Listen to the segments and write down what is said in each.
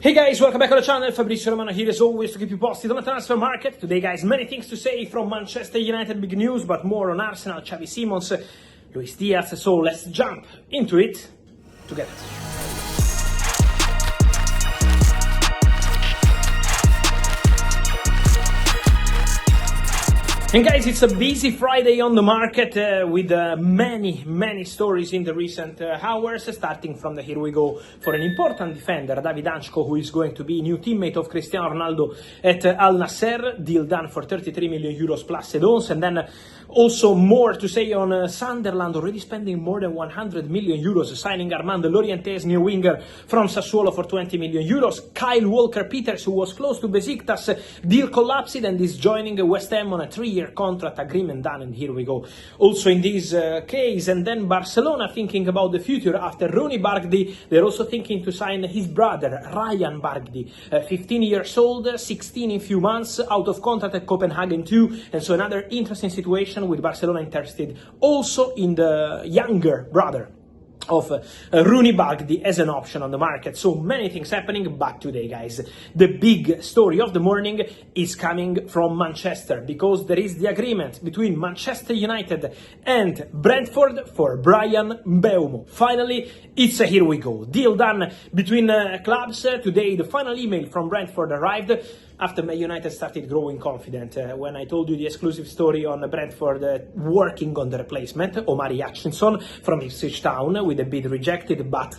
Hey guys, welcome back on the channel. Fabrizio Romano here as always to keep you posted on the transfer market. Today guys, many things to say from Manchester United, big news, but more on Arsenal, Xavi Simons, Diaz. So let's jump into it together. And guys, it's a busy Friday on the market with many stories in the recent hours, starting from the here we go for an important defender, David Anchko, who is going to be new teammate of Cristiano Ronaldo at Al Nassr, deal done for 33 million euros plus add-ons, and then also more to say on Sunderland, already spending more than 100 million euros, signing Armando Loriente's new winger from Sassuolo for 20 million euros, Kyle Walker-Peters, who was close to Besiktas, deal collapsed and is joining West Ham on a 3-year contract agreement done, and here we go. Also in this case, and then Barcelona thinking about the future after Rooney Bargdi, they're also thinking to sign his brother, Ryan Bargdi, 15 years old, 16 in few months, out of contract at Copenhagen too, and so another interesting situation with Barcelona interested also in the younger brother of Rooney Bargdi as an option on the market. So many things happening, but today guys, the big story of the morning is coming from Manchester, because there is the agreement between Manchester United and Brentford for Bryan Mbeumo. Finally, it's a here we go. Deal done between clubs. Today the final email from Brentford arrived after Man United started growing confident. When I told you the exclusive story on Brentford working on the replacement, Omari Hutchinson from Ipswich Town, with a bid rejected, but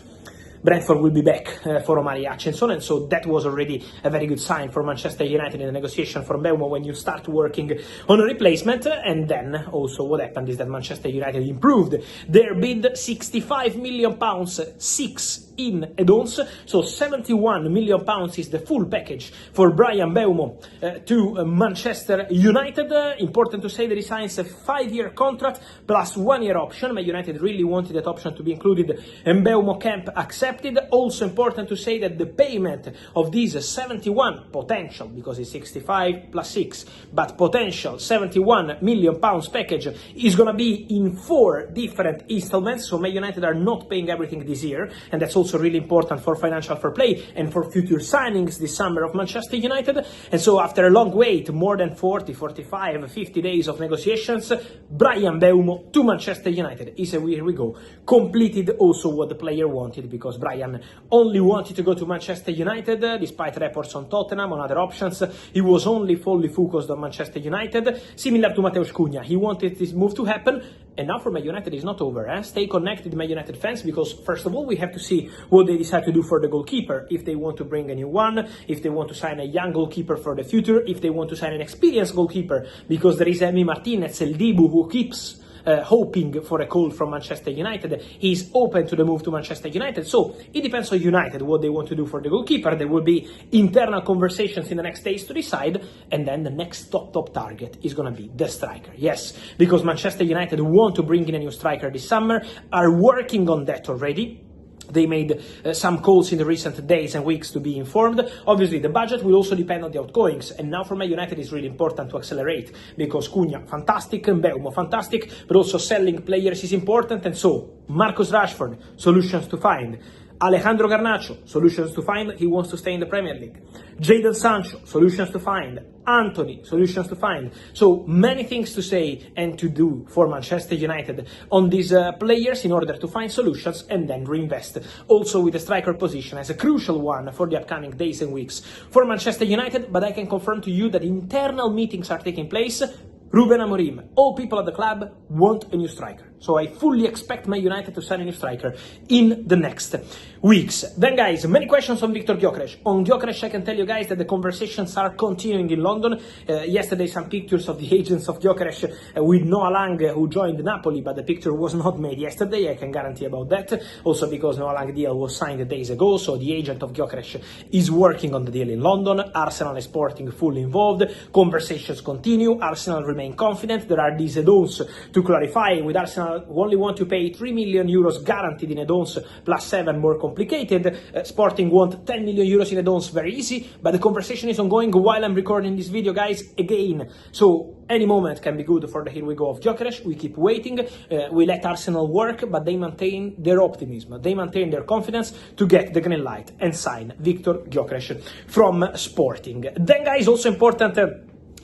Brentford will be back for Omari Hutchinson, and so that was already a very good sign for Manchester United in the negotiation for Mbeumo when you start working on a replacement. And then also what happened is that Manchester United improved their bid, 65 million pounds, 6 in add-ons, so 71 million pounds is the full package for Bryan Mbeumo to Manchester United. Important to say that he signs a 5-year contract plus 1-year option. Man United really wanted that option to be included, and Mbeumo camp accepted. Also important to say that the payment of these 71 potential, because it's 65 plus 6, but potential 71 million pounds package is gonna be in 4 different installments, so Man United are not paying everything this year, and that's also really important for financial fair play and for future signings this summer of Manchester United. And so after a long wait, more than 40, 45, 50 days of negotiations, Bryan Mbeumo to Manchester United is a here we go. Completed also what the player wanted, because Bryan only wanted to go to Manchester United, despite reports on Tottenham, on other options. He was only fully focused on Manchester United, similar to Mateus Cunha. He wanted this move to happen, and now for Man United it's not over. Stay connected, Man United fans, because first of all we have to see what they decide to do for the goalkeeper, if they want to bring a new one, if they want to sign a young goalkeeper for the future, if they want to sign an experienced goalkeeper, because there is Emi Martinez, El Dibu, who keeps hoping for a call from Manchester United. He's open to the move to Manchester United, so it depends on United what they want to do for the goalkeeper. There will be internal conversations in the next days to decide, and then the next top target is going to be the striker. Yes, because Manchester United want to bring in a new striker this summer, are working on that already. They made some calls in the recent days and weeks to be informed. Obviously, the budget will also depend on the outgoings. And now for Man United, it's really important to accelerate, because Cunha, fantastic, Mbeumo, fantastic, but also selling players is important. And so, Marcus Rashford, solutions to find. Alejandro Garnacho, solutions to find. He wants to stay in the Premier League. Jadon Sancho, solutions to find. Anthony, solutions to find. So many things to say and to do for Manchester United on these players in order to find solutions and then reinvest. Also with the striker position as a crucial one for the upcoming days and weeks for Manchester United. But I can confirm to you that internal meetings are taking place. Ruben Amorim, all people at the club want a new striker. So I fully expect Man United to sign a new striker in the next weeks. Then guys, many questions on Viktor Gyokeres. On Gyokeres, I can tell you guys that the conversations are continuing in London. Yesterday, some pictures of the agents of Gyokeres with Noah Lang, who joined Napoli, but the picture was not made yesterday. I can guarantee about that. Also because Noah Lang deal was signed days ago, so the agent of Gyokeres is working on the deal in London. Arsenal and Sporting fully involved. Conversations continue. Arsenal remain confident. There are these add-ons to clarify, with Arsenal who only want to pay 3 million euros guaranteed in add-ons, plus 7 more complicated. Sporting want 10 million euros in add-ons, very easy, but the conversation is ongoing while I'm recording this video, guys, again. So any moment can be good for the here we go of Gyokeres. We keep waiting, we let Arsenal work, but they maintain their optimism, they maintain their confidence to get the green light and sign Viktor Gyokeres from Sporting. Then, guys, also important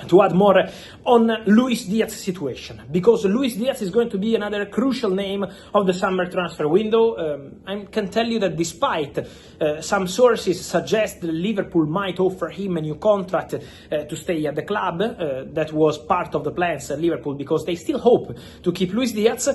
to add more on Luis Diaz's situation, because Luis Diaz is going to be another crucial name of the summer transfer window. I can tell you that despite some sources suggest that Liverpool might offer him a new contract to stay at the club, that was part of the plans at Liverpool, because they still hope to keep Luis Diaz.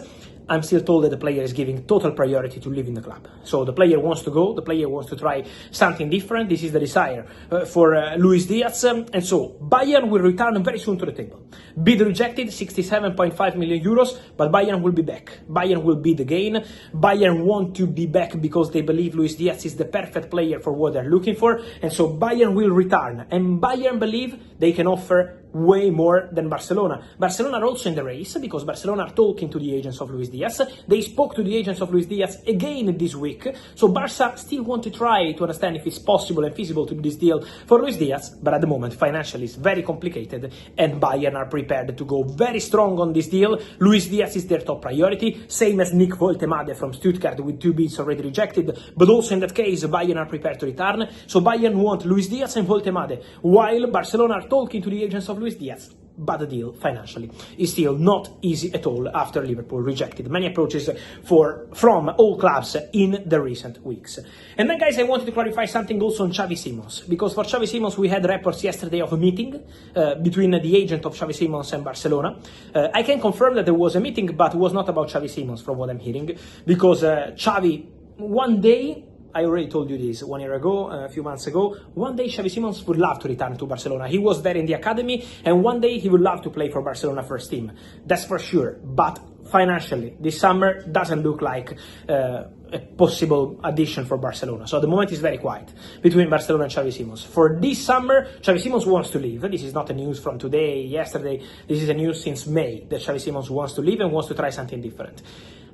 I'm still told that the player is giving total priority to leaving the club. So the player wants to go, the player wants to try something different. This is the desire for Luis Diaz. And so Bayern will return very soon to the table. Bid rejected, 67.5 million euros, but Bayern will be back. Bayern will bid again. Bayern want to be back because they believe Luis Diaz is the perfect player for what they're looking for. And so Bayern will return. And Bayern believe they can offer way more than Barcelona. Barcelona are also in the race, because Barcelona are talking to the agents of Luis Diaz. They spoke to the agents of Luis Diaz again this week. So Barca still want to try to understand if it's possible and feasible to do this deal for Luis Diaz, but at the moment financially it's very complicated, and Bayern are prepared to go very strong on this deal. Luis Diaz is their top priority, same as Nick Woltemade from Stuttgart, with 2 bids already rejected, but also in that case Bayern are prepared to return. So Bayern want Luis Diaz and Woltemade, while Barcelona are talking to the agents of Luis Diaz. But the deal financially is still not easy at all after Liverpool rejected many approaches from all clubs in the recent weeks. And then, guys, I wanted to clarify something also on Xavi Simons, because for Xavi Simons we had reports yesterday of a meeting between the agent of Xavi Simons and Barcelona. I can confirm that there was a meeting, but it was not about Xavi Simons from what I'm hearing, because Xavi, one day, I already told you this 1 year ago, a few months ago, one day Xavi Simons would love to return to Barcelona. He was there in the academy, and one day he would love to play for Barcelona first team. That's for sure. But financially, this summer doesn't look like a possible addition for Barcelona. So at the moment it's very quiet between Barcelona and Xavi Simons. For this summer, Xavi Simons wants to leave. This is not a news from today, yesterday. This is a news since May that Xavi Simons wants to leave and wants to try something different.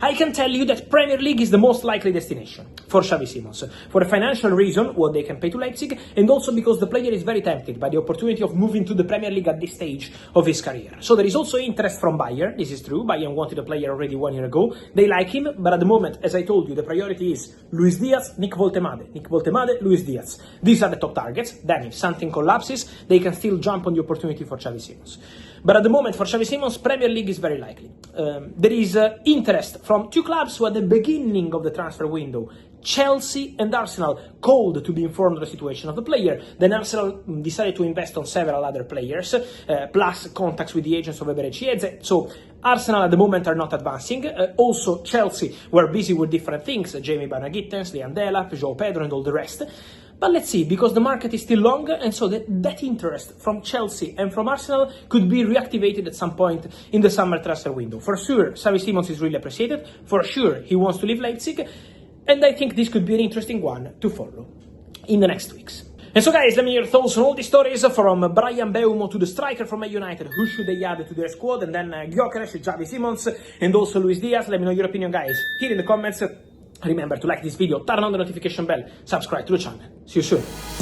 I can tell you that Premier League is the most likely destination for Xavi Simons, for a financial reason, what they can pay to Leipzig, and also because the player is very tempted by the opportunity of moving to the Premier League at this stage of his career. So there is also interest from Bayern. This is true. Bayern wanted a player already 1 year ago. They like him, but at the moment, as I told you, the priority is Luis Diaz, Nick Woltemade, Luis Diaz. These are the top targets. Then if something collapses, they can still jump on the opportunity for Xavi Simons. But at the moment, for Xavi Simons, Premier League is very likely. There is interest from 2 clubs who at the beginning of the transfer window, Chelsea and Arsenal, called to be informed of the situation of the player. Then Arsenal decided to invest on several other players, plus contacts with the agents of Eberechieze. So Arsenal at the moment are not advancing. Also Chelsea were busy with different things, Jamie Barnagittens, Liam Delap, João Pedro and all the rest. But let's see, because the market is still long, and so that interest from Chelsea and from Arsenal could be reactivated at some point in the summer transfer window. For sure, Xavi Simons is really appreciated. For sure, he wants to leave Leipzig. And I think this could be an interesting one to follow in the next weeks. And so, guys, let me hear your thoughts on all these stories, from Brian Mbeumo to the striker from Man United. Who should they add to their squad? And then Gyokeres, Xavi Simons, and also Luis Diaz. Let me know your opinion, guys, here in the comments. Remember to like this video, turn on the notification bell, subscribe to the channel. See you soon.